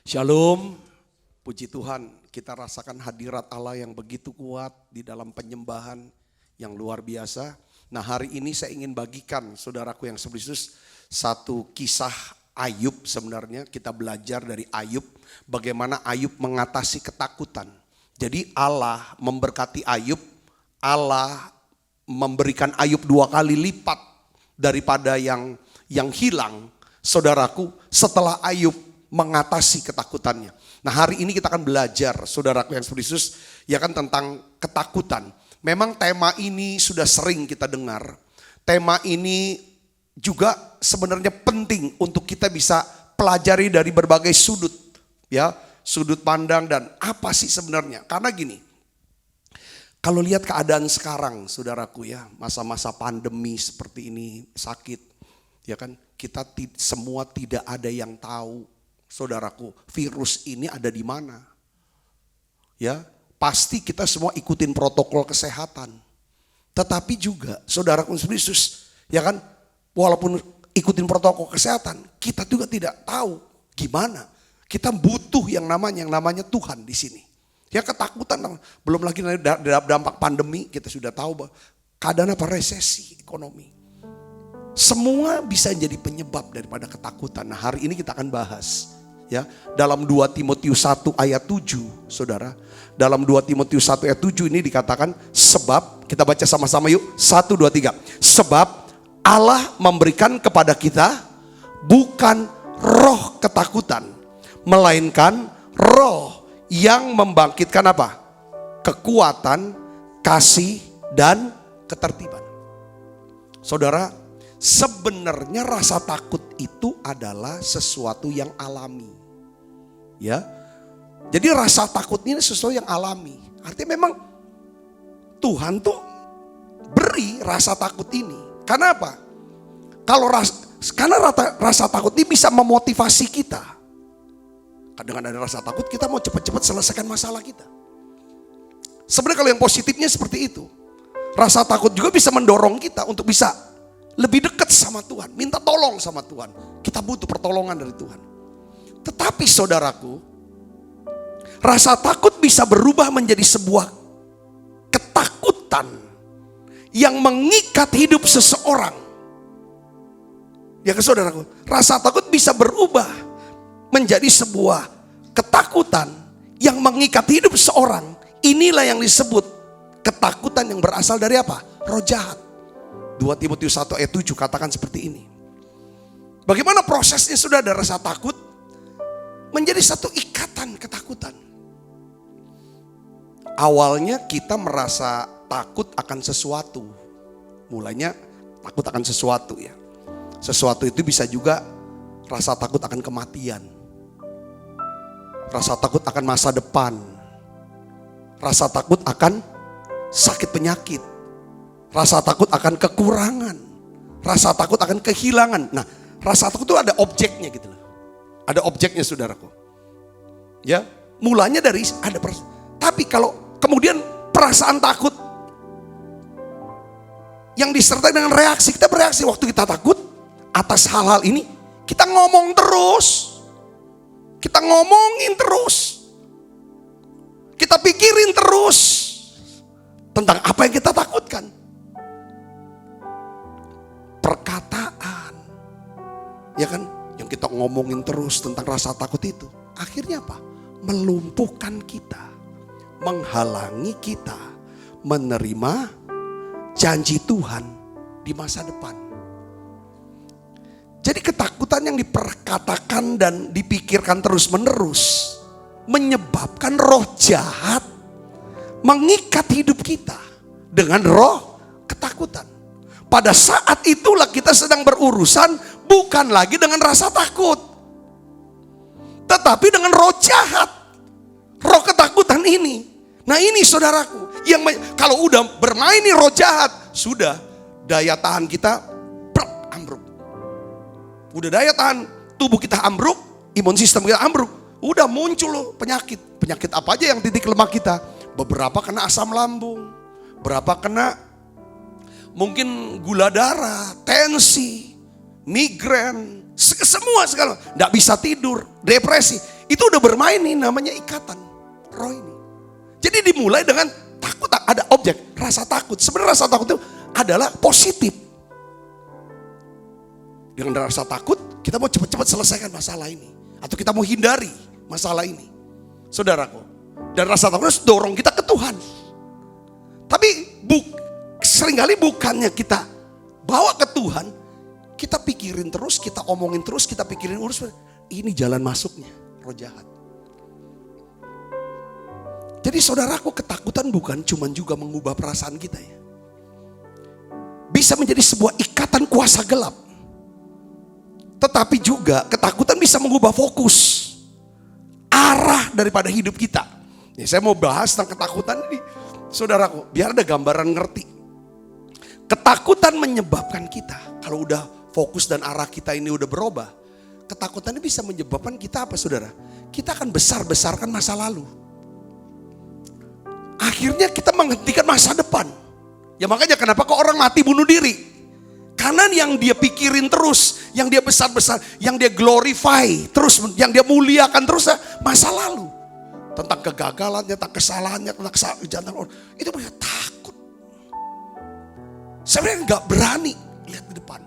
Shalom, puji Tuhan, kita rasakan hadirat Allah yang begitu kuat di dalam penyembahan yang luar biasa. Nah, hari ini saya ingin bagikan saudaraku yang seberisus satu kisah Ayub. Sebenarnya kita belajar dari Ayub bagaimana Ayub mengatasi ketakutan. Jadi Allah memberkati Ayub, Allah memberikan Ayub 2 kali lipat daripada yang hilang. Saudaraku, setelah Ayub mengatasi ketakutannya. Nah, hari ini kita akan belajar saudaraku yang seberisus ya kan tentang ketakutan. Memang tema ini sudah sering kita dengar. Tema ini juga sebenarnya penting untuk kita bisa pelajari dari berbagai sudut, ya, sudut pandang dan apa sih sebenarnya. Karena gini, kalau lihat keadaan sekarang saudaraku ya, masa-masa pandemi seperti ini, sakit, ya kan, kita semua tidak ada yang tahu saudaraku virus ini ada di mana. Ya, pasti kita semua ikutin protokol kesehatan. Tetapi juga saudaraku Yesus, ya kan, walaupun ikutin protokol kesehatan, kita juga tidak tahu gimana. Kita butuh yang namanya Tuhan di sini. Ya, ketakutan, belum lagi dampak pandemi, kita sudah tahu bahwa keadaan apa, resesi ekonomi. Semua bisa jadi penyebab daripada ketakutan. Nah, hari ini kita akan bahas ya, dalam 2 Timotius 1 ayat 7, saudara. Dalam 2 Timotius 1 ayat 7 ini dikatakan, sebab, kita baca sama-sama yuk, 1, 2, 3. Sebab Allah memberikan kepada kita bukan roh ketakutan, melainkan roh yang membangkitkan apa? Kekuatan, kasih, dan ketertiban. Saudara, sebenarnya rasa takut itu adalah sesuatu yang alami. Ya, jadi rasa takut ini sesuatu yang alami. Artinya memang Tuhan tuh beri rasa takut ini. Karena apa? Karena rasa takut ini bisa memotivasi kita. Dengan ada rasa takut kita mau cepat-cepat selesaikan masalah kita. Sebenarnya kalau yang positifnya seperti itu. Rasa takut juga bisa mendorong kita untuk bisa lebih dekat sama Tuhan, minta tolong sama Tuhan. Kita butuh pertolongan dari Tuhan. Tetapi saudaraku, rasa takut bisa berubah menjadi sebuah ketakutan yang mengikat hidup seseorang. Ya ke saudaraku, rasa takut bisa berubah menjadi sebuah ketakutan yang mengikat hidup seseorang. Inilah yang disebut ketakutan yang berasal dari apa? Roh jahat. 2 Timotius 1 ayat 7 katakan seperti ini. Bagaimana prosesnya sudah ada rasa takut menjadi satu ikatan ketakutan. Awalnya kita merasa takut akan sesuatu. Mulanya takut akan sesuatu ya. Sesuatu itu bisa juga rasa takut akan kematian. Rasa takut akan masa depan. Rasa takut akan sakit penyakit. Rasa takut akan kekurangan. Rasa takut akan kehilangan. Nah, rasa takut itu ada objeknya gitu loh. Ada objeknya saudaraku. Ya, mulanya dari ada tapi kalau kemudian perasaan takut yang disertai dengan reaksi, kita bereaksi waktu kita takut atas hal-hal ini, kita ngomong terus. Kita ngomongin terus. Kita pikirin terus tentang apa yang kita takutkan. Perkataan, ya kan, yang kita ngomongin terus tentang rasa takut itu, akhirnya apa? Melumpuhkan kita, menghalangi kita menerima janji Tuhan di masa depan. Jadi ketakutan yang diperkatakan dan dipikirkan terus-menerus menyebabkan roh jahat mengikat hidup kita dengan roh ketakutan. Pada saat itulah kita sedang berurusan bukan lagi dengan rasa takut, tetapi dengan roh jahat, roh ketakutan ini. Nah ini saudaraku, yang kalau udah bermain nih roh jahat, sudah daya tahan kita ambruk. Udah daya tahan tubuh kita ambruk, imun sistem kita ambruk, udah muncul loh penyakit. Penyakit apa aja yang titik lemah kita? Beberapa kena asam lambung, berapa kena mungkin gula darah, tensi, migrain, semua segala, nggak bisa tidur, depresi. Itu udah bermain nih, namanya ikatan roh ini. Jadi dimulai dengan takut, ada objek, rasa takut. Sebenarnya rasa takut itu adalah positif. Dengan rasa takut, kita mau cepat-cepat selesaikan masalah ini. Atau kita mau hindari masalah ini. Saudaraku, dan rasa takut harus dorong kita ke Tuhan. Tapi seringkali bukannya kita bawa ke Tuhan, kita pikirin terus, kita omongin terus, kita pikirin urus. Ini jalan masuknya roh jahat. Jadi saudaraku, ketakutan bukan cuma juga mengubah perasaan kita ya. Bisa menjadi sebuah ikatan kuasa gelap. Tetapi juga ketakutan bisa mengubah fokus, arah daripada hidup kita. Nih, saya mau bahas tentang ketakutan ini. Saudaraku, biar ada gambaran ngerti. Ketakutan menyebabkan kita, kalau udah fokus dan arah kita ini udah berubah, ketakutan ini bisa menyebabkan kita apa saudara? Kita akan besar-besarkan masa lalu. Akhirnya kita menghentikan masa depan. Ya makanya kenapa kok orang mati bunuh diri? Karena yang dia pikirin terus, yang dia besar-besar, yang dia glorify terus, yang dia muliakan terus masa lalu. Tentang kegagalannya, tentang kesalahannya, tentang kejahatan orang. Itu mereka takut. Sebenarnya gak berani lihat ke depan.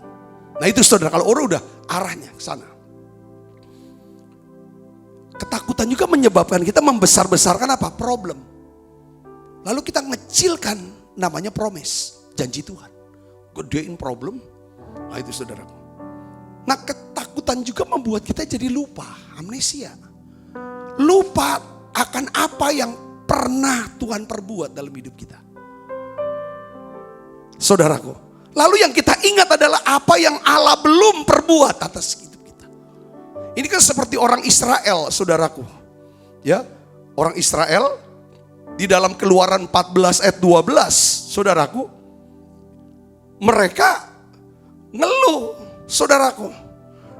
Nah itu saudara, kalau orang udah arahnya ke sana. Ketakutan juga menyebabkan kita membesar-besarkan apa? Problem. Lalu kita ngecilkan namanya promise, janji Tuhan. Gedein problem. Nah itu saudaraku. Nah ketakutan juga membuat kita jadi lupa, amnesia. Lupa akan apa yang pernah Tuhan perbuat dalam hidup kita. Saudaraku. Lalu yang kita ingat adalah apa yang Allah belum perbuat atas hidup kita. Ini kan seperti orang Israel, saudaraku. Ya, orang Israel di dalam Keluaran 14 ayat 12, saudaraku, mereka ngeluh, saudaraku.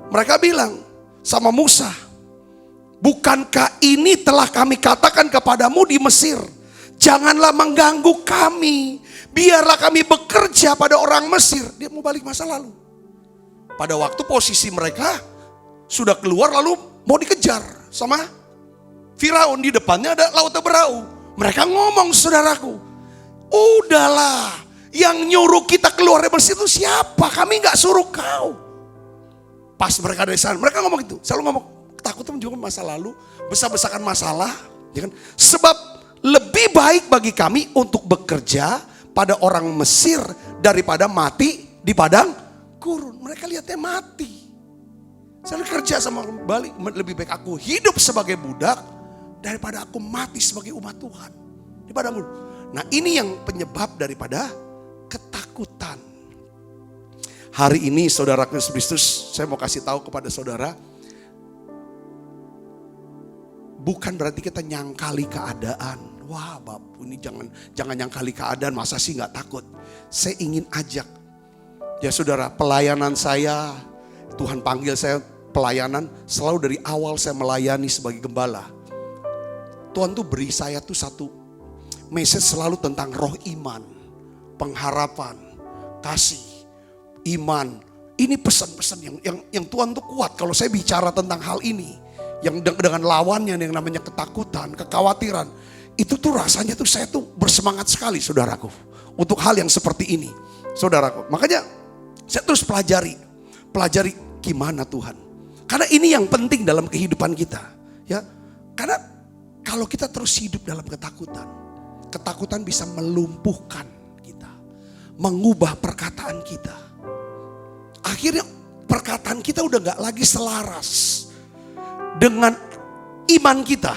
Mereka bilang sama Musa, bukankah ini telah kami katakan kepadamu di Mesir? Janganlah mengganggu kami, biarlah kami bekerja pada orang Mesir. Dia mau balik masa lalu. Pada waktu posisi mereka sudah keluar lalu mau dikejar sama Firaun, di depannya ada Laut Teberau. Mereka ngomong, saudaraku, udahlah, yang nyuruh kita keluar dari Mesir itu siapa? Kami gak suruh kau. Pas mereka dari sana, mereka ngomong itu, selalu ngomong, ketakutan juga masa lalu, besar-besarkan masalah. Ya kan? Sebab lebih baik bagi kami untuk bekerja pada orang Mesir daripada mati di padang gurun. Mereka lihatnya mati. Saya kerja sama balik, lebih baik aku hidup sebagai budak daripada aku mati sebagai umat Tuhan di padang gurun. Nah ini yang penyebab daripada ketakutan. Hari ini saudara Kristus, saya mau kasih tahu kepada saudara, bukan berarti kita nyangkali keadaan. Wah Bapak, ini jangan nyangkali keadaan, masa sih gak takut. Saya ingin ajak, ya saudara, pelayanan saya, Tuhan panggil saya pelayanan, selalu dari awal saya melayani sebagai gembala. Tuhan tuh beri saya tuh satu message selalu tentang roh iman, pengharapan, kasih, iman. Ini pesan-pesan yang Tuhan tuh kuat kalau saya bicara tentang hal ini. Yang dengan lawannya yang namanya ketakutan, kekhawatiran. Itu tuh rasanya tuh saya tuh bersemangat sekali saudaraku. Untuk hal yang seperti ini saudaraku. Makanya saya terus pelajari gimana Tuhan. Karena ini yang penting dalam kehidupan kita. Ya, karena kalau kita terus hidup dalam ketakutan, ketakutan bisa melumpuhkan kita, mengubah perkataan kita. Akhirnya perkataan kita udah gak lagi selaras dengan iman kita.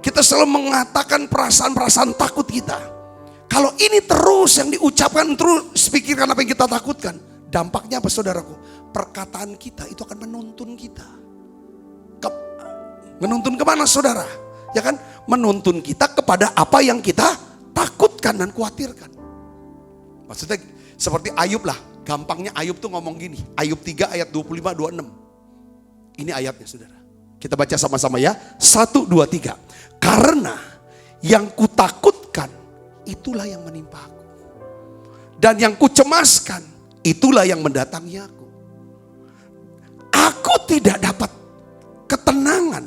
Kita selalu mengatakan perasaan-perasaan takut kita. Kalau ini terus yang diucapkan, terus pikirkan apa yang kita takutkan, dampaknya apa saudaraku? Perkataan kita itu akan menuntun kita. Menuntun kemana saudara? Ya kan, menuntun kita kepada apa yang kita takutkan dan khawatirkan. Maksudnya seperti Ayub lah, gampangnya Ayub tuh ngomong gini, Ayub 3 ayat 25-26. Ini ayatnya saudara. Kita baca sama-sama ya, 1, 2, 3. Karena yang kutakutkan itulah yang menimpa aku. Dan yang kucemaskan itulah yang mendatangi aku. Aku tidak dapat ketenangan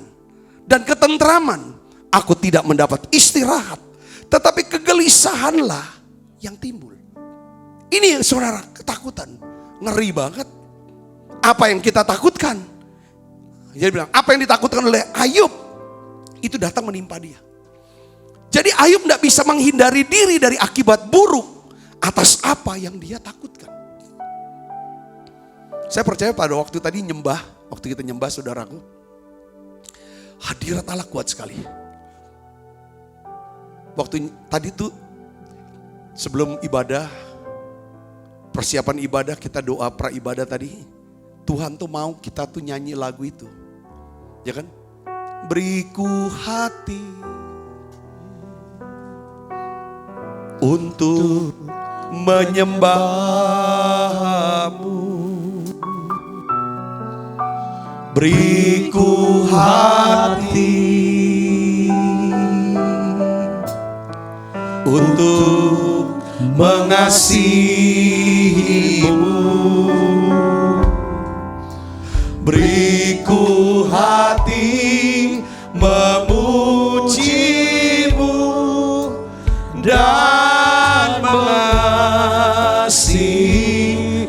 dan ketentraman. Aku tidak mendapat istirahat, tetapi kegelisahanlah yang timbul. Ini saudara, ketakutan. Ngeri banget. Apa yang kita takutkan? Jadi bilang, apa yang ditakutkan oleh Ayub, itu datang menimpa dia. Jadi Ayub tidak bisa menghindari diri dari akibat buruk atas apa yang dia takutkan. Saya percaya pada waktu tadi waktu kita nyembah saudaraku, hadirat Allah kuat sekali. Waktu tadi tuh sebelum ibadah, persiapan ibadah, kita doa pra ibadah tadi, Tuhan tuh mau kita tuh nyanyi lagu itu. Ya kan? Beriku hati untuk menyembah-Mu. Beriku hati untuk mengasihi-Mu. Beriku hati memuji-Mu dan mengasihi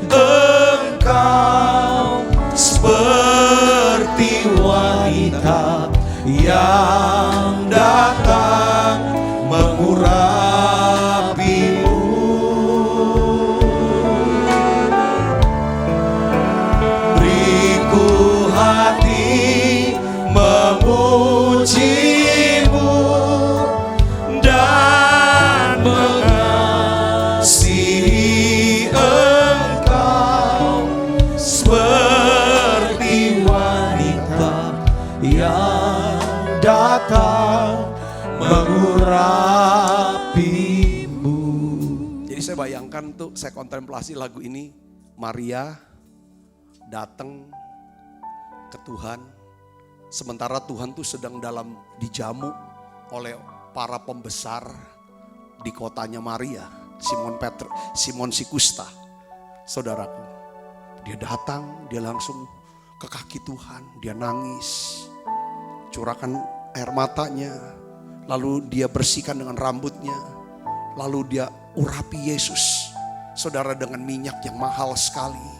Engkau seperti wanita yang datang mengurapi-Mu. Beriku hati memuji-Mu dan mengasihi Engkau seperti wanita yang datang mengurapi-Mu. Jadi saya bayangkan tuh, saya kontemplasi lagu ini, Maria datang ke Tuhan, sementara Tuhan tuh sedang dijamu oleh para pembesar di kotanya Maria, Simon si Kusta, saudaraku. Dia datang, dia langsung ke kaki Tuhan, dia nangis, curahkan air matanya, lalu dia bersihkan dengan rambutnya, lalu dia urapi Yesus, saudara, dengan minyak yang mahal sekali.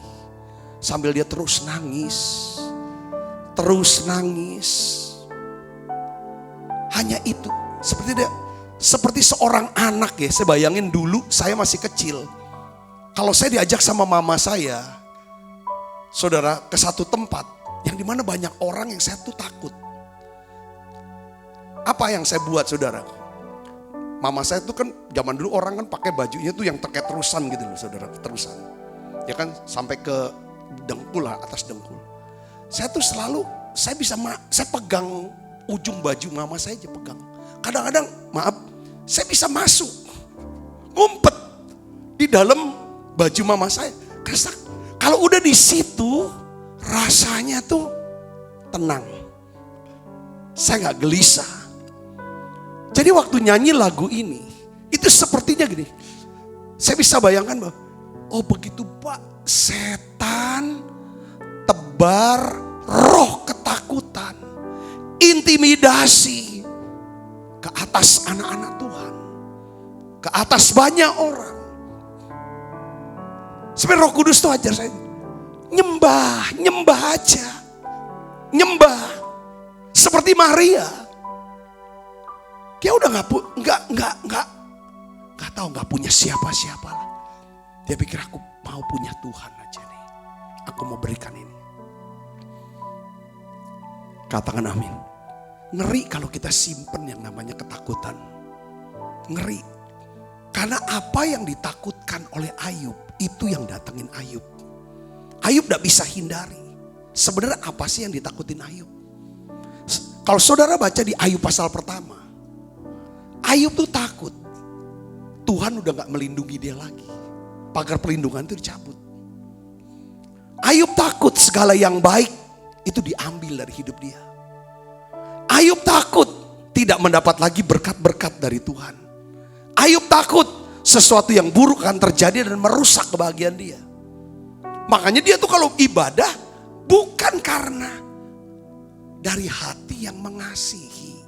Sambil dia terus nangis. Hanya itu, seperti seorang anak ya. Saya bayangin dulu saya masih kecil, kalau saya diajak sama mama saya, saudara, ke satu tempat yang dimana banyak orang yang saya tuh takut. Apa yang saya buat, saudara? Mama saya tuh kan zaman dulu orang kan pakai bajunya tuh yang teket terusan gitu loh, saudara, terusan. Ya kan, sampai ke dengkul lah, atas dengkul. Saya tuh selalu, saya pegang ujung baju mama saya aja pegang. Kadang-kadang, maaf, saya bisa masuk, ngumpet di dalam baju mama saya. Karena kalau udah di situ, rasanya tuh tenang. Saya gak gelisah. Jadi waktu nyanyi lagu ini, itu sepertinya gini. Saya bisa bayangkan bahwa, oh begitu Pak, setan tebar roh ketakutan, intimidasi ke atas anak-anak Tuhan, ke atas banyak orang. Sebenarnya Roh Kudus tuh ajar saya, nyembah aja, nyembah seperti Maria. Dia udah nggak tahu, nggak punya siapa-siapa lah. Dia pikir aku mau punya Tuhan aja nih. Aku mau berikan ini. Katakan amin. Ngeri kalau kita simpen yang namanya ketakutan. Ngeri. Karena apa yang ditakutkan oleh Ayub, itu yang datengin Ayub. Ayub gak bisa hindari. Sebenarnya apa sih yang ditakutin Ayub? Kalau saudara baca di Ayub pasal pertama, Ayub tuh takut. Tuhan udah gak melindungi dia lagi. Pagar perlindungan itu dicabut. Ayub takut segala yang baik itu diambil dari hidup dia. Ayub takut tidak mendapat lagi berkat-berkat dari Tuhan. Ayub takut sesuatu yang buruk akan terjadi dan merusak kebahagiaan dia. Makanya dia tuh kalau ibadah bukan karena dari hati yang mengasihi,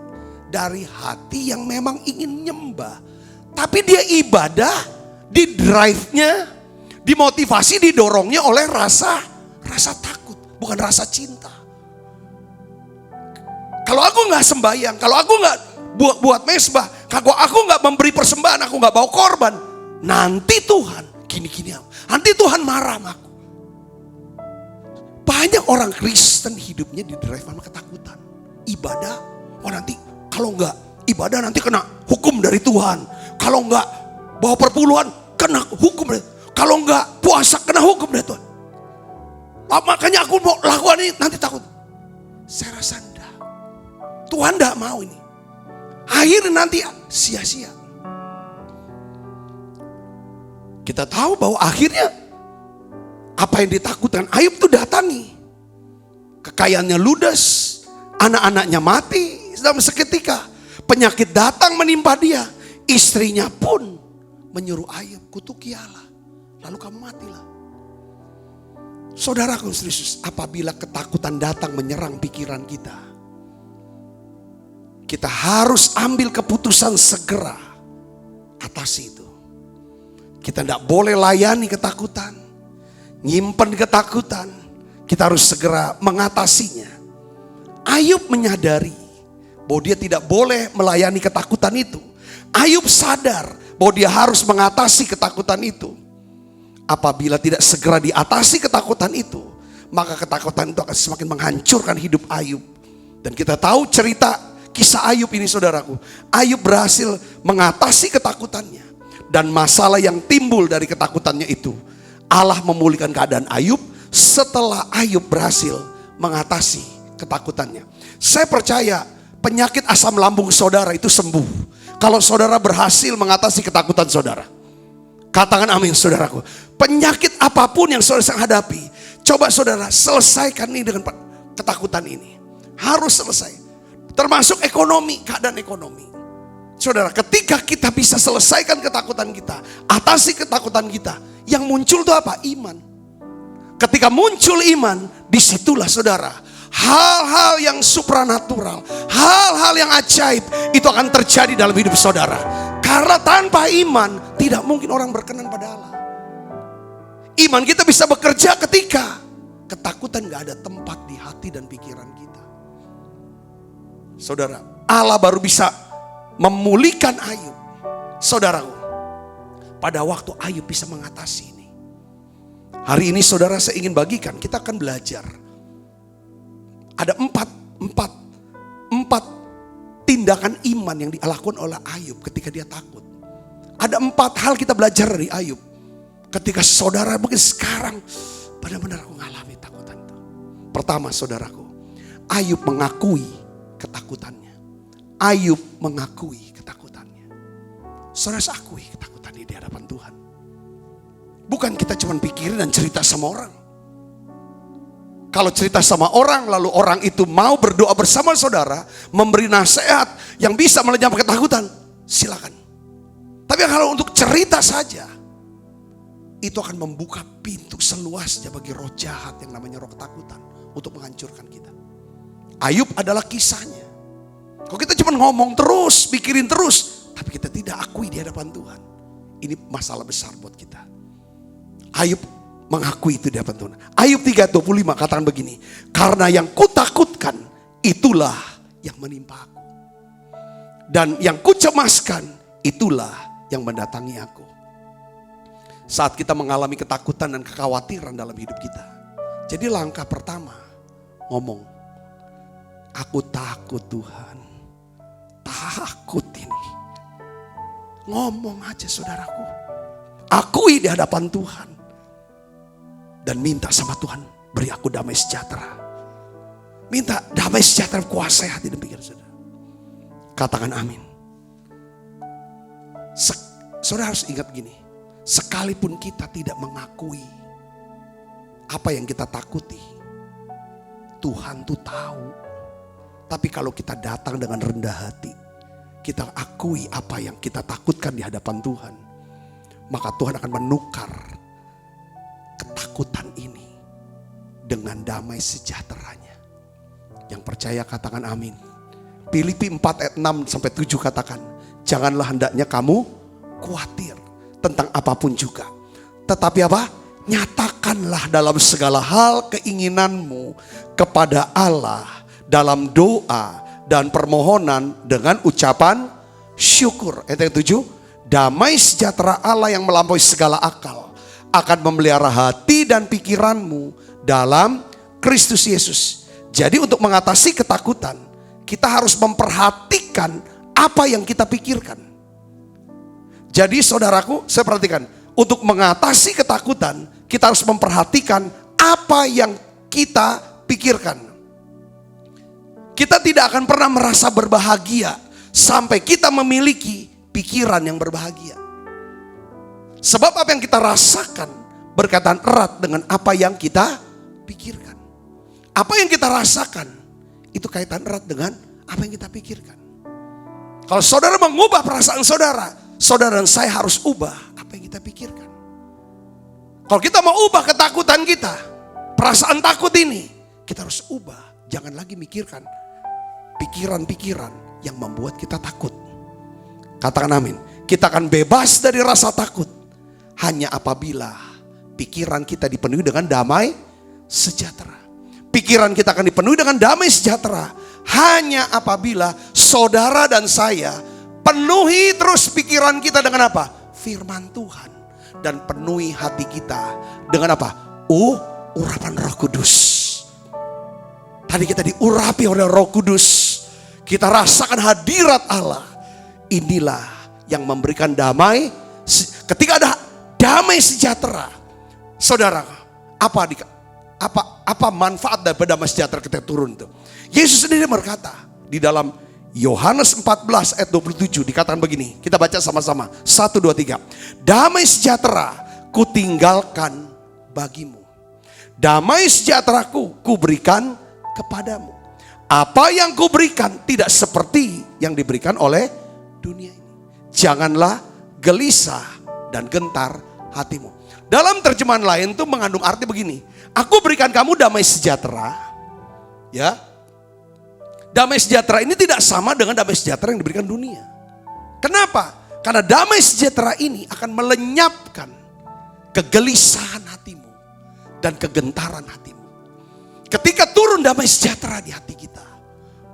dari hati yang memang ingin nyembah. Tapi dia ibadah di drive-nya, dimotivasi, didorongnya oleh rasa takut, bukan rasa cinta. Kalau aku nggak sembahyang, kalau aku nggak buat mesbah, kalau aku nggak memberi persembahan, aku nggak bawa korban, nanti Tuhan gini-gini, nanti Tuhan marah sama aku. Banyak orang Kristen hidupnya di drive sama ketakutan. Ibadah, nanti kalau nggak ibadah nanti kena hukum dari Tuhan. Kalau nggak bawa perpuluhan kena hukum dari, kalau nggak puasa kena hukum dari Tuhan. Makanya aku mau lakukan ini, nanti takut. Saya rasa enggak. Tuhan enggak mau ini. Akhirnya nanti sia-sia. Kita tahu bahwa akhirnya apa yang ditakutkan Ayub itu datangi. Kekayaannya ludes, anak-anaknya mati dalam seketika. Penyakit datang menimpa dia. Istrinya pun menyuruh Ayub, kutuki Allah, lalu kamu matilah. Saudaraku Yesus, apabila ketakutan datang menyerang pikiran kita, kita harus ambil keputusan segera atasi itu. Kita tidak boleh layani ketakutan, nyimpen ketakutan. Kita harus segera mengatasinya. Ayub menyadari bahwa dia tidak boleh melayani ketakutan itu. Ayub sadar bahwa dia harus mengatasi ketakutan itu. Apabila tidak segera diatasi ketakutan itu, maka ketakutan itu akan semakin menghancurkan hidup Ayub. Dan kita tahu cerita kisah Ayub ini, saudaraku. Ayub berhasil mengatasi ketakutannya. Dan masalah yang timbul dari ketakutannya itu, Allah memulihkan keadaan Ayub setelah Ayub berhasil mengatasi ketakutannya. Saya percaya penyakit asam lambung saudara itu sembuh kalau saudara berhasil mengatasi ketakutan saudara. Katakan amin, saudaraku. Penyakit apapun yang saudara hadapi, coba saudara selesaikan ini dengan ketakutan ini. Harus selesai. Termasuk ekonomi, keadaan ekonomi. Saudara, ketika kita bisa selesaikan ketakutan kita, atasi ketakutan kita, yang muncul itu apa? Iman. Ketika muncul iman, disitulah saudara, hal-hal yang supranatural, hal-hal yang ajaib itu akan terjadi dalam hidup saudara. Karena tanpa iman tidak mungkin orang berkenan pada Allah. Iman kita bisa bekerja ketika ketakutan gak ada tempat di hati dan pikiran kita. Saudara, Allah baru bisa memulihkan Ayub. Saudaraku, pada waktu Ayub bisa mengatasi ini. Hari ini saudara, saya ingin bagikan, kita akan belajar. Ada empat tindakan iman yang dilakukan oleh Ayub ketika dia takut. Ada 4 hal kita belajar dari Ayub. Ketika saudara mungkin sekarang benar-benar aku mengalami takutan itu. Pertama, saudaraku, Ayub mengakui ketakutannya. Ayub mengakui ketakutannya. Saudara, akui ketakutan ini di hadapan Tuhan. Bukan kita cuma pikirin dan cerita sama orang. Kalau cerita sama orang, lalu orang itu mau berdoa bersama saudara, memberi nasihat yang bisa melenyapkan ketakutan, silakan. Tapi kalau untuk cerita saja, itu akan membuka pintu seluasnya bagi roh jahat yang namanya roh ketakutan untuk menghancurkan kita. Ayub adalah kisahnya. Kalau kita cuma ngomong terus, pikirin terus, tapi kita tidak akui di hadapan Tuhan, ini masalah besar buat kita. Ayub mengakui itu di hadapan Tuhan. Ayub 3:25 katakan begini, karena yang kutakutkan itulah yang menimpa aku, dan yang kucemaskan itulah yang mendatangi aku. Saat kita mengalami ketakutan dan kekhawatiran dalam hidup kita, jadi langkah pertama ngomong, aku takut Tuhan, takut ini. Ngomong aja saudaraku, akui di hadapan Tuhan. Dan minta sama Tuhan, beri aku damai sejahtera. Minta damai sejahtera kuasai hati dan pikiran saudara. Katakan amin. Saudara harus ingat gini, sekalipun kita tidak mengakui apa yang kita takuti, Tuhan tuh tahu. Tapi kalau kita datang dengan rendah hati, kita akui apa yang kita takutkan di hadapan Tuhan, maka Tuhan akan menukar ketakutan ini dengan damai sejahteranya. Yang percaya katakan amin. Filipi 4 ayat 6 sampai 7 katakan, janganlah hendaknya kamu khawatir tentang apapun juga. Tetapi apa? Nyatakanlah dalam segala hal keinginanmu kepada Allah dalam doa dan permohonan dengan ucapan syukur. Ayat yang 7, damai sejahtera Allah yang melampaui segala akal akan memelihara hati dan pikiranmu dalam Kristus Yesus. Jadi untuk mengatasi ketakutan, kita harus memperhatikan apa yang kita pikirkan. Jadi saudaraku, saya perhatikan, untuk mengatasi ketakutan, kita harus memperhatikan apa yang kita pikirkan. Kita tidak akan pernah merasa berbahagia sampai kita memiliki pikiran yang berbahagia. Sebab apa yang kita rasakan berkaitan erat dengan apa yang kita pikirkan. Apa yang kita rasakan itu kaitan erat dengan apa yang kita pikirkan. Kalau saudara mengubah perasaan saudara, saudara dan saya harus ubah apa yang kita pikirkan. Kalau kita mau ubah ketakutan kita, perasaan takut ini, kita harus ubah. Jangan lagi mikirkan pikiran-pikiran yang membuat kita takut. Katakan amin. Kita akan bebas dari rasa takut hanya apabila pikiran kita dipenuhi dengan damai sejahtera. Pikiran kita akan dipenuhi dengan damai sejahtera hanya apabila saudara dan saya penuhi terus pikiran kita dengan apa? Firman Tuhan. Dan penuhi hati kita dengan apa? Urapan Roh Kudus. Tadi kita diurapi oleh Roh Kudus. Kita rasakan hadirat Allah. Inilah yang memberikan damai. Ketika ada damai sejahtera, saudara, apa manfaat daripada damai sejahtera kita turun itu? Yesus sendiri berkata di dalam Yohanes 14 ayat 27 dikatakan begini. Kita baca sama-sama. 1, 2, 3. Damai sejahtera kutinggalkan bagimu. Damai sejahteraku kuberikan kepadamu. Apa yang kuberikan tidak seperti yang diberikan oleh dunia ini. Janganlah gelisah dan gentar hatimu. Dalam terjemahan lain itu mengandung arti begini. Aku berikan kamu damai sejahtera. Ya. Damai sejahtera ini tidak sama dengan damai sejahtera yang diberikan dunia. Kenapa? Karena damai sejahtera ini akan melenyapkan kegelisahan hatimu dan kegentaran hatimu. Ketika turun damai sejahtera di hati kita,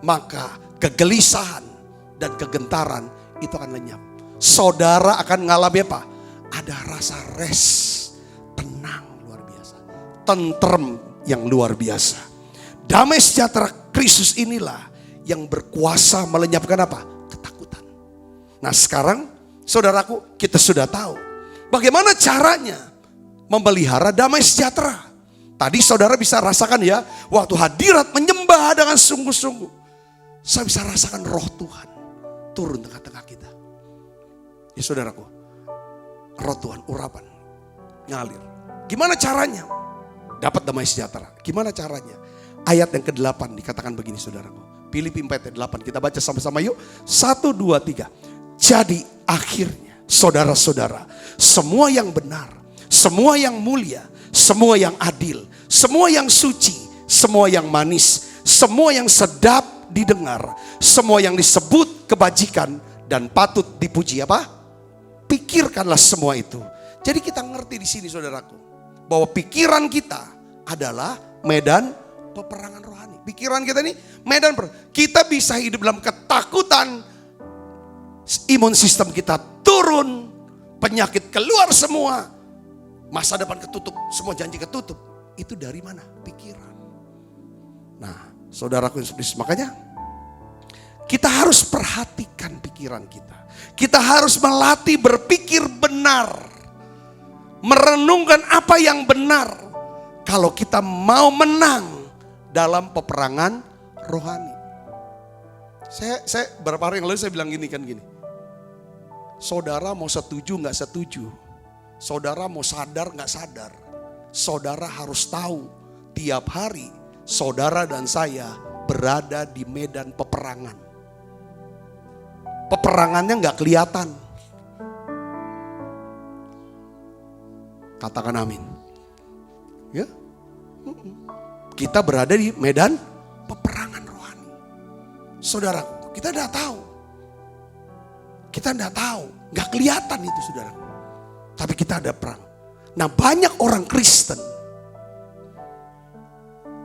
maka kegelisahan dan kegentaran itu akan lenyap. Saudara akan mengalami apa? Ada rasa tenang luar biasa, tentrem yang luar biasa. Damai sejahtera Kristus inilah yang berkuasa melenyapkan apa? Ketakutan. Nah sekarang saudaraku, kita sudah tahu bagaimana caranya memelihara damai sejahtera. Tadi saudara bisa rasakan ya, waktu hadirat menyembah dengan sungguh-sungguh, saya bisa rasakan Roh Tuhan turun tengah-tengah kita. Ya saudaraku, Roh Tuhan urapan ngalir. Gimana caranya dapat damai sejahtera? Gimana caranya? Ayat yang ke-8 dikatakan begini saudaraku. Filipi 4 ayat 8 kita baca sama-sama yuk. 1, 2, 3. Jadi akhirnya saudara-saudara, semua yang benar, semua yang mulia, semua yang adil, semua yang suci, semua yang manis, semua yang sedap didengar, semua yang disebut kebajikan dan patut dipuji apa? Pikirkanlah semua itu. Jadi kita ngerti di sini saudaraku, bahwa pikiran kita adalah medan peperangan rohani. Pikiran kita ini medan kita bisa hidup dalam ketakutan, imun sistem kita turun, penyakit keluar semua, masa depan ketutup, semua janji ketutup. Itu dari mana? Pikiran. Nah, saudaraku yang seperti itu, makanya kita harus perhatikan pikiran kita. Kita harus melatih berpikir benar, merenungkan apa yang benar. Kalau kita mau menang dalam peperangan rohani. Saya beberapa hari yang lalu saya bilang gini. Saudara mau setuju gak setuju, saudara mau sadar gak sadar, saudara harus tahu tiap hari saudara dan saya berada di medan peperangan. Peperangannya gak kelihatan. Katakan amin. Ya, kita berada di medan peperangan rohani. Saudaraku, kita tidak tahu. Kita tidak tahu, gak kelihatan itu saudaraku. Tapi kita ada perang. Nah banyak orang Kristen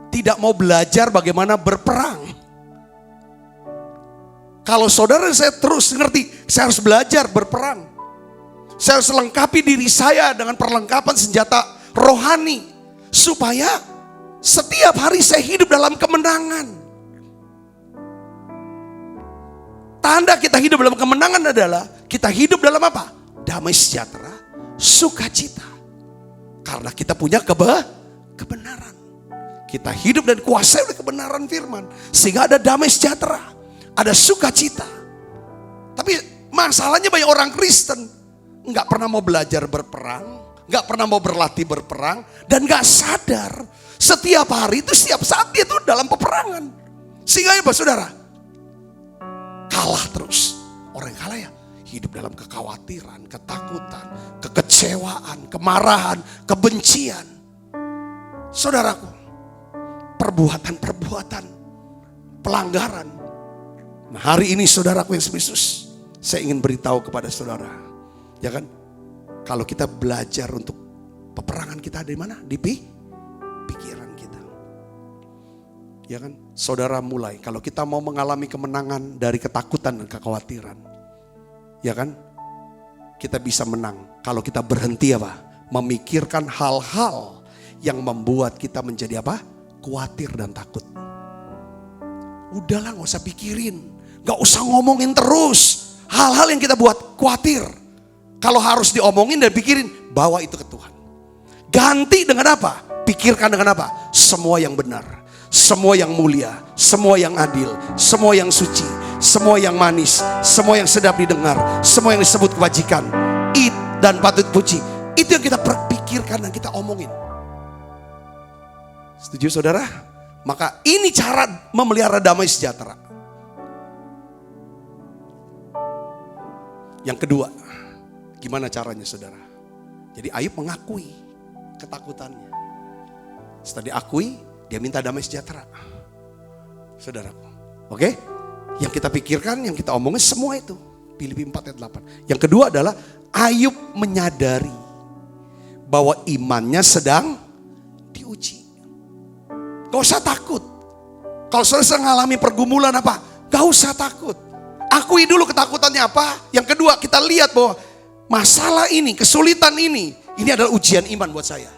tidak mau belajar bagaimana berperang. Kalau saudara saya terus ngerti, saya harus belajar berperang. Saya harus lengkapi diri saya dengan perlengkapan senjata rohani. Supaya setiap hari saya hidup dalam kemenangan. Tanda kita hidup dalam kemenangan adalah kita hidup dalam apa? Damai sejahtera, sukacita. Karena kita punya kebenaran. Kita hidup dan kuasai oleh kebenaran firman. Sehingga ada damai sejahtera, ada sukacita. Tapi masalahnya banyak orang Kristen nggak pernah mau belajar berperang, nggak pernah mau berlatih berperang, dan nggak sadar setiap hari itu, setiap saat dia itu dalam peperangan. Sehingga apa saudara? Kalah terus. Orang yang kalah ya hidup dalam kekhawatiran, ketakutan, kekecewaan, kemarahan, kebencian. Saudaraku, perbuatan-perbuatan pelanggaran. Nah hari ini saudaraku yang Yesus, saya ingin beritahu kepada saudara, ya kan? Kalau kita belajar untuk peperangan kita di mana? Di pikiran kita. Ya kan? Saudara mulai, kalau kita mau mengalami kemenangan dari ketakutan dan kekhawatiran. Ya kan? Kita bisa menang kalau kita berhenti apa? Memikirkan hal-hal yang membuat kita menjadi apa? Khawatir dan takut. Udahlah gak usah pikirin. Gak usah ngomongin terus hal-hal yang kita buat khawatir. Kalau harus diomongin dan pikirin, bawa itu ke Tuhan. Ganti dengan apa? Pikirkan dengan apa? Semua yang benar, semua yang mulia, semua yang adil, semua yang suci, semua yang manis, semua yang sedap didengar, semua yang disebut kebajikan dan patut puji. Itu yang kita pikirkan dan kita omongin. Setuju saudara? Maka ini cara memelihara damai sejahtera. Yang kedua, gimana caranya saudara? Jadi Ayub mengakui ketakutannya. Setelah diakui, dia minta damai sejahtera. Saudaraku, oke? Yang kita pikirkan, yang kita omongin semua itu. Filipi 4 ayat 8. Yang kedua adalah Ayub menyadari bahwa imannya sedang diuji. Gak usah takut. Kalau saudara mengalami pergumulan apa? Gak usah takut. Akui dulu ketakutannya apa. Yang kedua kita lihat bahwa masalah ini, kesulitan ini adalah ujian iman buat saya.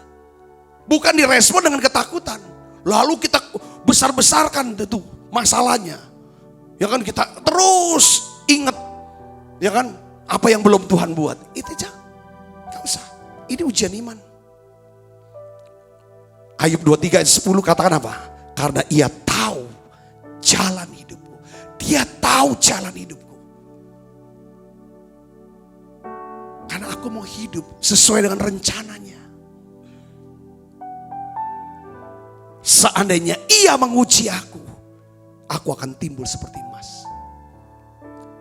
Bukan direspon dengan ketakutan. Lalu kita besar-besarkan itu masalahnya. Ya kan kita terus ingat. Ya kan apa yang belum Tuhan buat. Itu aja. Gak usah. Ini ujian iman. Ayub 23 ayat 10 katakan apa? Karena ia tahu jalan hidupku. Dia tahu jalan hidupku. Karena aku mau hidup sesuai dengan rencananya. Seandainya ia menguji aku akan timbul seperti emas.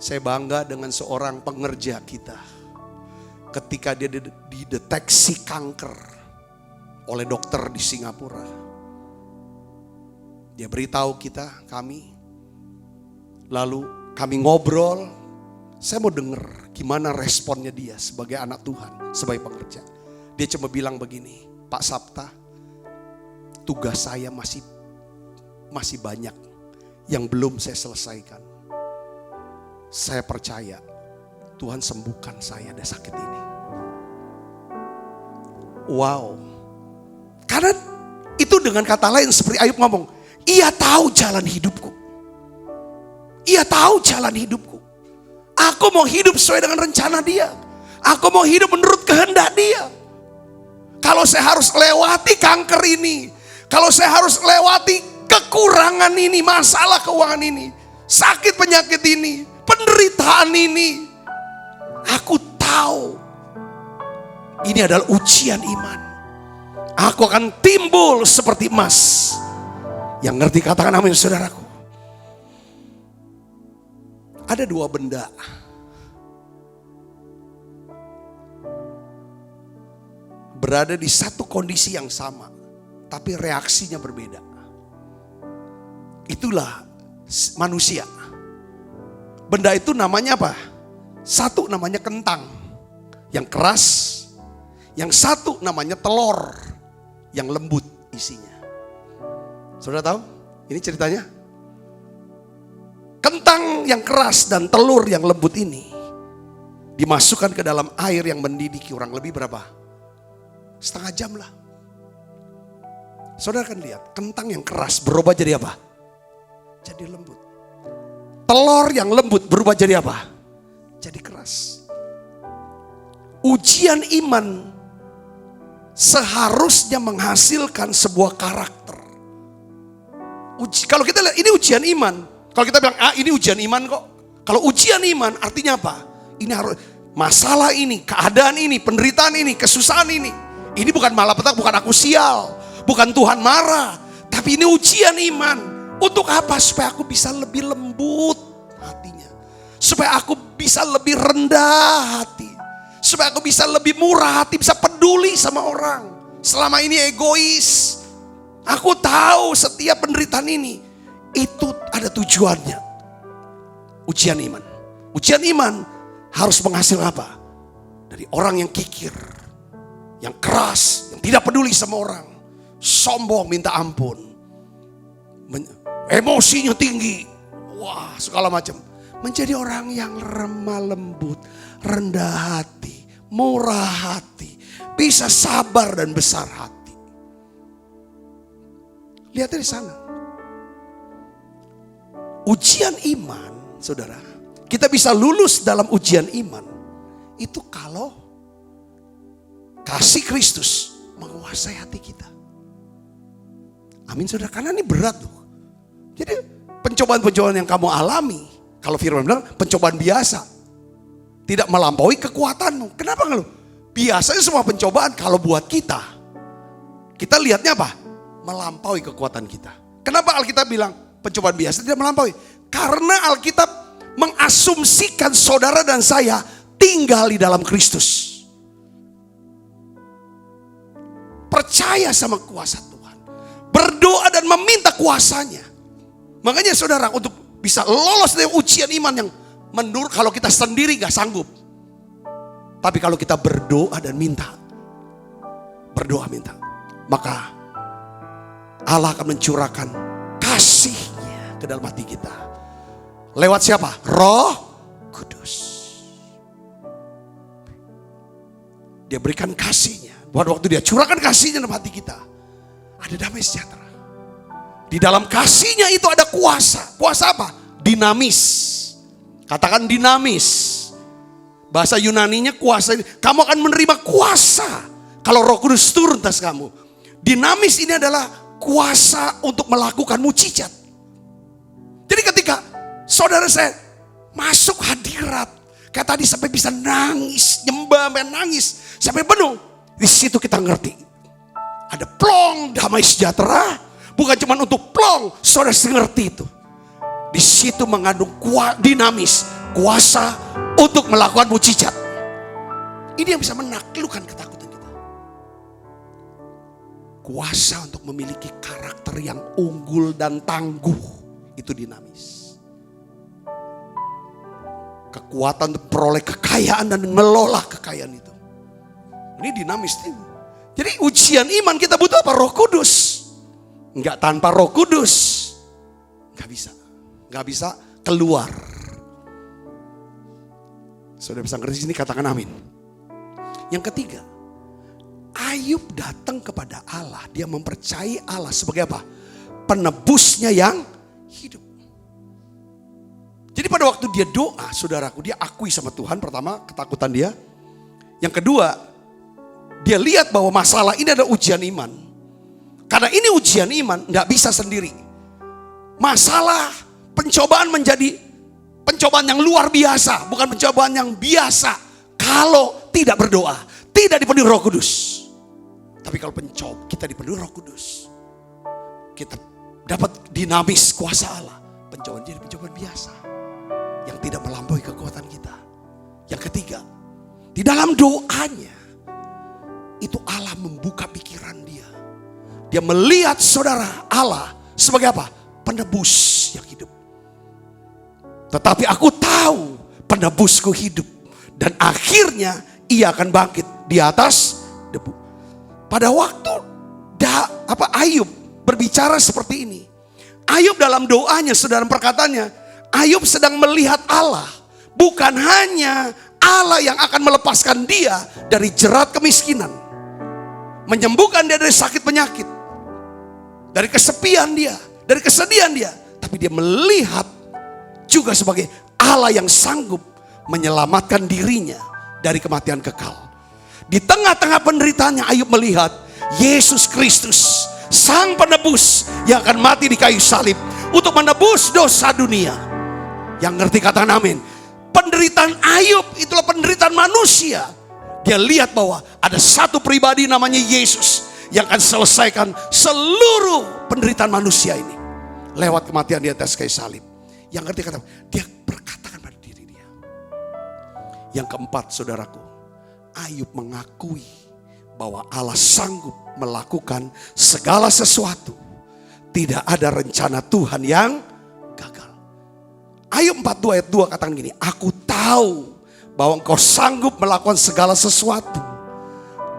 Saya bangga dengan seorang pengerja kita. Ketika dia dideteksi kanker oleh dokter di Singapura. Dia beritahu kami. Lalu kami ngobrol. Saya mau dengar gimana responnya dia sebagai anak Tuhan, sebagai pengerja. Dia cuma bilang begini, Pak Sabta, tugas saya masih banyak yang belum saya selesaikan. Saya percaya Tuhan sembuhkan saya dari sakit ini. Wow. Karena itu dengan kata lain seperti Ayub ngomong, ia tahu jalan hidupku. Ia tahu jalan hidupku. Aku mau hidup sesuai dengan rencana dia. Aku mau hidup menurut kehendak dia. Kalau saya harus lewati kanker ini, kalau saya harus lewati kekurangan ini, masalah keuangan ini, sakit penyakit ini, penderitaan ini, aku tahu ini adalah ujian iman. Aku akan timbul seperti emas. Yang ngerti katakan amin saudaraku. Ada dua benda. Berada di satu kondisi yang sama. Tapi reaksinya berbeda. Itulah manusia. benda itu namanya apa? Satu namanya kentang, yang keras. Yang satu namanya telur, yang lembut isinya. Saudara tahu? Ini ceritanya. Kentang yang keras dan telur yang lembut ini dimasukkan ke dalam air yang mendidih kurang lebih berapa? Setengah jam lah. Saudara kan lihat, kentang yang keras berubah jadi apa? Jadi lembut. Telur yang lembut berubah jadi apa? Jadi keras. Ujian iman seharusnya menghasilkan sebuah karakter. Kalau kita lihat ini ujian iman. Kalau kita bilang, ini ujian iman kok. Kalau ujian iman artinya apa? Ini harus, masalah ini, keadaan ini, penderitaan ini, kesusahan ini. Ini bukan malapetaka, bukan aku sial. Bukan Tuhan marah. Tapi ini ujian iman. Untuk apa? Supaya aku bisa lebih lembut hatinya. Supaya aku bisa lebih rendah hati. Supaya aku bisa lebih murah hati, bisa peduli sama orang. Selama ini egois. Aku tahu setiap penderitaan ini, itu ada tujuannya. Ujian iman. Ujian iman harus menghasilkan apa? Dari orang yang kikir, yang keras, yang tidak peduli sama orang. Sombong minta ampun. Emosinya tinggi. Wah, segala macam. Menjadi orang yang lemah lembut, rendah hati, murah hati, bisa sabar dan besar hati. Lihat dari sana. Ujian iman, saudara, kita bisa lulus dalam ujian iman. Itu kalau kasih Kristus menguasai hati kita. Amin saudara, karena ini berat loh. Jadi pencobaan-pencobaan yang kamu alami, kalau firman bilang pencobaan biasa. Tidak melampaui kekuatanmu. Kenapa kalau? Biasanya semua pencobaan kalau buat kita lihatnya apa? Melampaui kekuatan kita. Kenapa Alkitab bilang pencobaan biasa tidak melampaui? Karena Alkitab mengasumsikan saudara dan saya tinggal di dalam Kristus. Percaya sama kuasa Tuhan. Berdoa dan meminta kuasanya. Makanya saudara, untuk bisa lolos dari ujian iman yang menurut kalau kita sendiri gak sanggup. Tapi kalau kita berdoa dan minta. Berdoa minta. Maka Allah akan mencurahkan kasih-Nya ke dalam hati kita. Lewat siapa? Roh Kudus. Dia berikan kasih-Nya. Waktu dia curahkan kasih-Nya dalam hati kita, ada damai sejahtera. Di dalam kasih-Nya itu ada kuasa. Kuasa apa? Dinamis. Katakan dinamis. Bahasa Yunaninya kuasa. Kamu akan menerima kuasa kalau Roh Kudus turun atas kamu. Dinamis ini adalah kuasa untuk melakukan mukjizat. Jadi ketika saudara saya masuk hadirat, kayak tadi sampai bisa nangis, nyembah sampai nangis, sampai penuh. Di situ kita ngerti ada plong damai sejahtera. Bukan cuma untuk plong, saudara ngerti itu. Di situ mengandung dinamis, kuasa untuk melakukan mukjizat. Ini yang bisa menaklukkan ketakutan kita. Kuasa untuk memiliki karakter yang unggul dan tangguh, itu dinamis. Kekuatan untuk peroleh kekayaan dan melola kekayaan itu. Ini dinamis. Jadi ujian iman kita butuh apa? Roh Kudus. Enggak, tanpa Roh Kudus Enggak bisa keluar. Saudara bisa ngerti sini, katakan amin. Yang ketiga, Ayub datang kepada Allah. Dia mempercayai Allah sebagai apa? Penebusnya yang hidup. Jadi pada waktu dia doa, saudaraku, dia akui sama Tuhan. Pertama, ketakutan dia. Yang kedua, dia lihat bahwa masalah ini adalah ujian iman. Karena ini ujian iman, gak bisa sendiri. Masalah, pencobaan menjadi pencobaan yang luar biasa. Bukan pencobaan yang biasa kalau tidak berdoa, tidak dipenuhi Roh Kudus. Tapi kalau kita dipenuhi Roh Kudus, kita dapat dinamis kuasa Allah. Pencobaan jadi pencobaan biasa yang tidak melampaui kekuatan kita. Yang ketiga, di dalam doanya itu Allah membuka pikiran dia. Dia melihat saudara Allah sebagai apa? Penebus yang hidup. Tetapi aku tahu penebusku hidup. Dan akhirnya ia akan bangkit di atas debu. Pada waktu Ayub berbicara seperti ini. Ayub dalam doanya, saudara, perkataannya, Ayub sedang melihat Allah. Bukan hanya Allah yang akan melepaskan dia dari jerat kemiskinan. Menyembuhkan dia dari sakit penyakit. Dari kesepian dia, dari kesedihan dia. Tapi dia melihat juga sebagai Allah yang sanggup menyelamatkan dirinya dari kematian kekal. Di tengah-tengah penderitaannya Ayub melihat Yesus Kristus, Sang Penebus yang akan mati di kayu salib untuk menebus dosa dunia. Yang ngerti katakan amin. Penderitaan Ayub itulah penderitaan manusia. Dia lihat bahwa ada satu pribadi namanya Yesus yang akan selesaikan seluruh penderitaan manusia ini lewat kematian di atas kayu salib. Yang ngerti kata, dia berkatakan pada diri dia. Yang keempat, saudaraku, Ayub mengakui bahwa Allah sanggup melakukan segala sesuatu. Tidak ada rencana Tuhan yang gagal. Ayub 42 ayat 2 katakan gini, aku tahu bahwa engkau sanggup melakukan segala sesuatu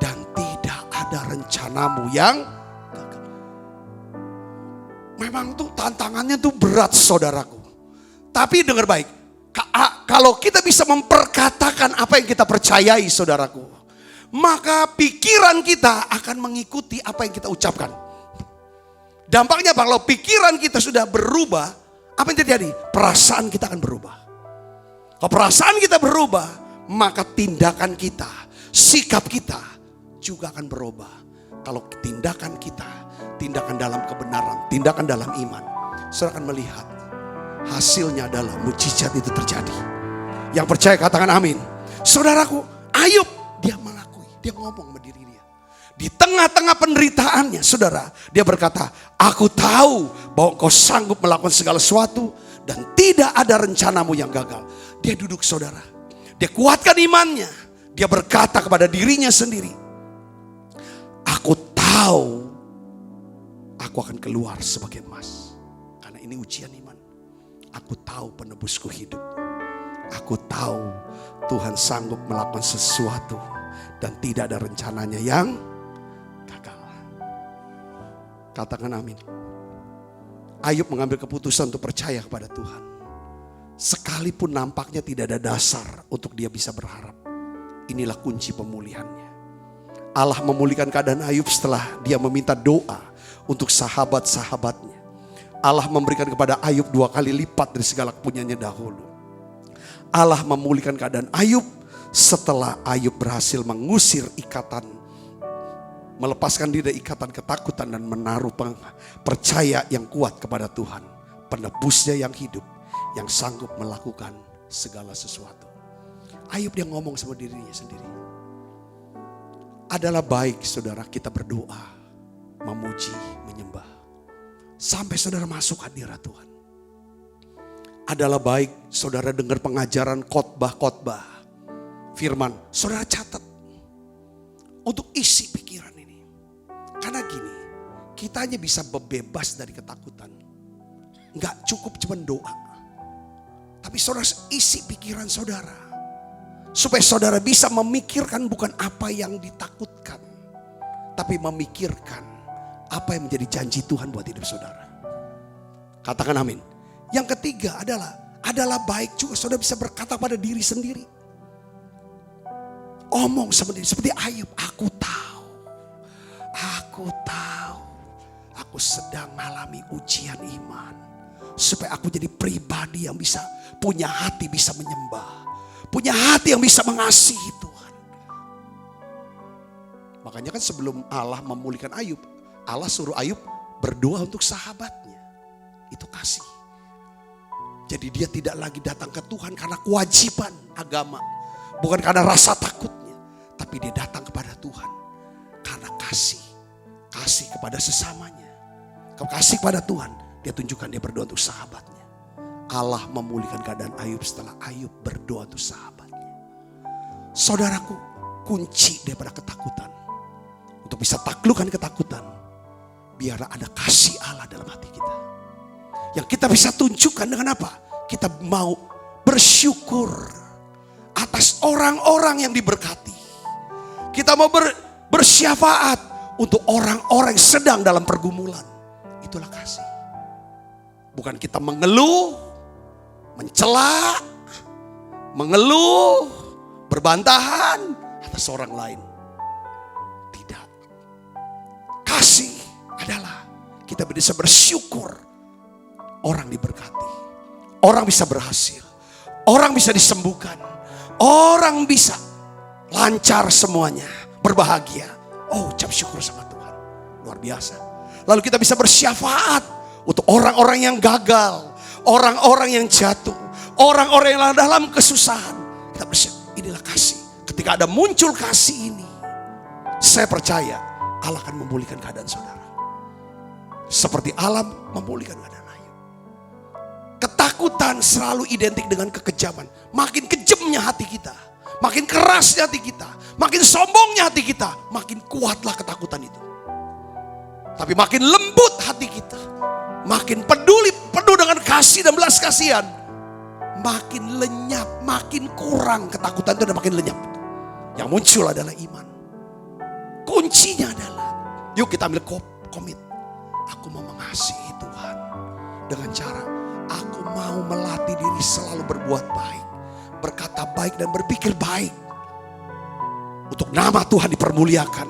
dan tidak ada rencanamu yang gagal. Memang tuh tantangannya tuh berat, saudaraku. Tapi dengar baik, kalau kita bisa memperkatakan apa yang kita percayai, saudaraku, maka pikiran kita akan mengikuti apa yang kita ucapkan. Dampaknya apa? Kalau pikiran kita sudah berubah, apa yang terjadi? Perasaan kita akan berubah. Kalau perasaan kita berubah, maka tindakan kita, sikap kita juga akan berubah. Kalau tindakan kita, tindakan dalam kebenaran, tindakan dalam iman, saudara akan melihat hasilnya adalah mujizat itu terjadi. Yang percaya katakan amin. Saudaraku, Ayub dia mengakui, dia ngomong sama diri dia. Di tengah-tengah penderitaannya, saudara, dia berkata, aku tahu bahwa engkau sanggup melakukan segala sesuatu dan tidak ada rencanamu yang gagal. Dia duduk, saudara. Dia kuatkan imannya. Dia berkata kepada dirinya sendiri, aku tahu aku akan keluar sebagai emas. Karena ini ujian iman. Aku tahu penebusku hidup. Aku tahu Tuhan sanggup melakukan sesuatu dan tidak ada rencananya yang gagal. Katakan amin. Ayub mengambil keputusan untuk percaya kepada Tuhan. Sekalipun nampaknya tidak ada dasar untuk dia bisa berharap. Inilah kunci pemulihannya. Allah memulihkan keadaan Ayub setelah dia meminta doa untuk sahabat-sahabatnya. Allah memberikan kepada Ayub 2 kali lipat dari segala kepunyaannya dahulu. Allah memulihkan keadaan Ayub setelah Ayub berhasil mengusir ikatan, melepaskan diri dari ikatan ketakutan dan menaruh percaya yang kuat kepada Tuhan. Penebusnya yang hidup, yang sanggup melakukan segala sesuatu. Ayub dia ngomong sama dirinya sendiri. Adalah baik saudara kita berdoa, memuji, menyembah. Sampai saudara masuk hadirat Tuhan. Adalah baik saudara dengar pengajaran khotbah-khotbah firman. Saudara catat untuk isi pikiran ini. Karena gini, kita hanya bisa bebas dari ketakutan. Enggak cukup cuma doa. Tapi saudara isi pikiran saudara. Supaya saudara bisa memikirkan bukan apa yang ditakutkan. Tapi memikirkan apa yang menjadi janji Tuhan buat hidup saudara. Katakan amin. Yang ketiga adalah baik juga saudara bisa berkata pada diri sendiri. Omong sama diri seperti Ayub. Aku tahu. Aku sedang mengalami ujian iman. Supaya aku jadi pribadi yang bisa punya hati bisa menyembah. Punya hati yang bisa mengasihi Tuhan. Makanya kan sebelum Allah memulihkan Ayub, Allah suruh Ayub berdoa untuk sahabatnya. Itu kasih. Jadi dia tidak lagi datang ke Tuhan karena kewajiban agama. Bukan karena rasa takutnya. Tapi dia datang kepada Tuhan karena kasih. Kasih kepada sesamanya. Kalau kasih kepada Tuhan, dia tunjukkan dia berdoa untuk sahabatnya. Allah memulihkan keadaan Ayub setelah Ayub berdoa untuk sahabatnya. Saudaraku, kunci daripada ketakutan. Untuk bisa taklukkan ketakutan. Biarlah ada kasih Allah dalam hati kita. Yang kita bisa tunjukkan dengan apa? kita mau bersyukur atas orang-orang yang diberkati. Kita mau bersyafaat untuk orang-orang yang sedang dalam pergumulan. Itulah kasih. Bukan kita mengeluh, mencela, mengeluh, berbantahan atas orang lain. Tidak. Kasih adalah kita bisa bersyukur. Orang diberkati. Orang bisa berhasil. Orang bisa disembuhkan. Orang bisa lancar semuanya. Berbahagia. Oh, ucap syukur sama Tuhan. Luar biasa. Lalu kita bisa bersyafaat untuk orang-orang yang gagal. Orang-orang yang jatuh. Orang-orang yang dalam kesusahan. Kita bersyafaat. Inilah kasih. Ketika ada muncul kasih ini, saya percaya Allah akan memulihkan keadaan saudara. Seperti alam memulihkan keadaan Ayub. Ketakutan selalu identik dengan kekejaman. Makin kejamnya hati kita, makin kerasnya hati kita, makin sombongnya hati kita, makin kuatlah ketakutan itu. Tapi makin lembut hati kita, makin peduli, penuh dengan kasih dan belas kasihan, makin lenyap, makin kurang ketakutan itu dan makin lenyap. Yang muncul adalah iman. Kuncinya adalah, yuk kita ambil komit. Aku mau mengasihi Tuhan dengan cara aku mau melatih diri selalu berbuat baik, berkata baik dan berpikir baik. Untuk nama Tuhan dipermuliakan.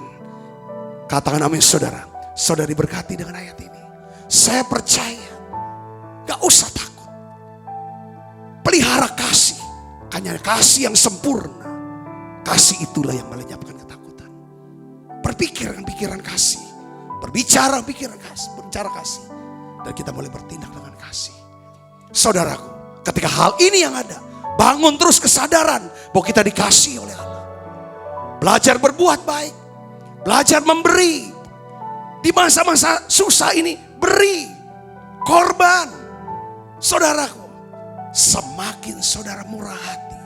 Katakan amin saudara. Saudara diberkati dengan ayat ini. Saya percaya, gak usah takut. Pelihara kasih, hanya kasih yang sempurna. Kasih itulah yang melenyapkan ketakutan. Berpikir dengan pikiran kasih. Berbicara pikiran kasih, berbicara kasih. Dan kita boleh bertindak dengan kasih. Saudaraku, ketika hal ini yang ada, bangun terus kesadaran bahwa kita dikasihi oleh Allah. Belajar berbuat baik, belajar memberi. Di masa-masa susah ini, beri, korban. Saudaraku, semakin saudara murah hati,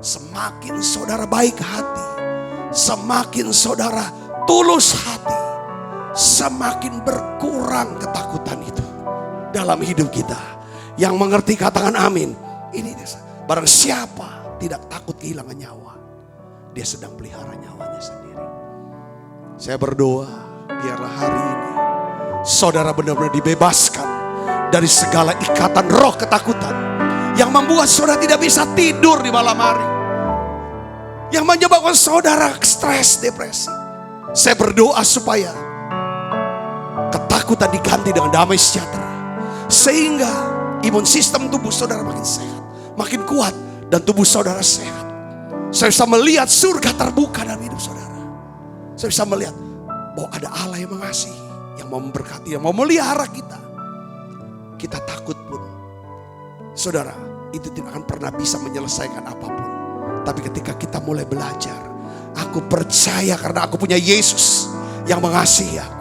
semakin saudara baik hati, semakin saudara tulus hati, semakin berkurang ketakutan itu dalam hidup kita. Yang mengerti katakan amin. Ini barang siapa tidak takut kehilangan nyawa, dia sedang pelihara nyawanya sendiri. Saya berdoa biarlah hari ini saudara benar-benar dibebaskan dari segala ikatan roh ketakutan yang membuat saudara tidak bisa tidur di malam hari, yang menyebabkan saudara stres, depresi. Saya berdoa supaya ketakutan diganti dengan damai sejahtera. Sehingga imun sistem tubuh saudara makin sehat, makin kuat, dan tubuh saudara sehat. Saya bisa melihat surga terbuka dalam hidup saudara. Saya bisa melihat bahwa ada Allah yang mengasihi, yang mau memberkati, yang mau melihara kita. Kita takut pun, saudara, itu tidak akan pernah bisa menyelesaikan apapun. Tapi ketika kita mulai belajar, aku percaya karena aku punya Yesus yang mengasihi aku.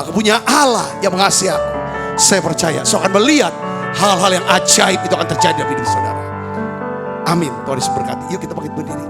Aku punya Allah yang mengasihi aku. Saya percaya, saya akan melihat hal-hal yang ajaib itu akan terjadi dalam hidup saudara. Amin. Tuhan Yesus berkati. Yuk kita bangkit berdiri.